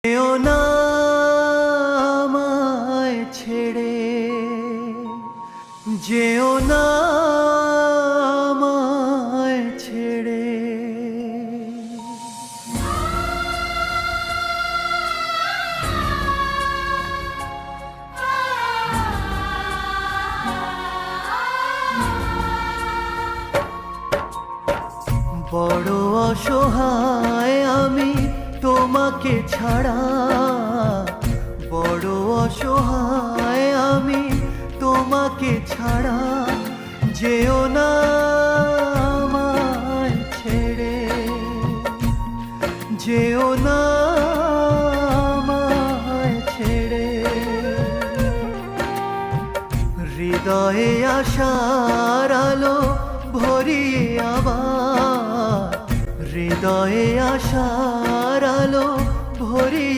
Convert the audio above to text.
যেও না আমায় ছেড়ে, যেও না আমায় ছেড়ে। বড় অসহায় আমি তোমাকে ছাড়া, বড় অসহায় আমি তোমাকে ছাড়া। যেও না আমায় ছেড়ে, যেও না আমায় ছেড়ে। হৃদয়ে আশার আলো ভরিয়ে আবার, হৃদয়ে আশা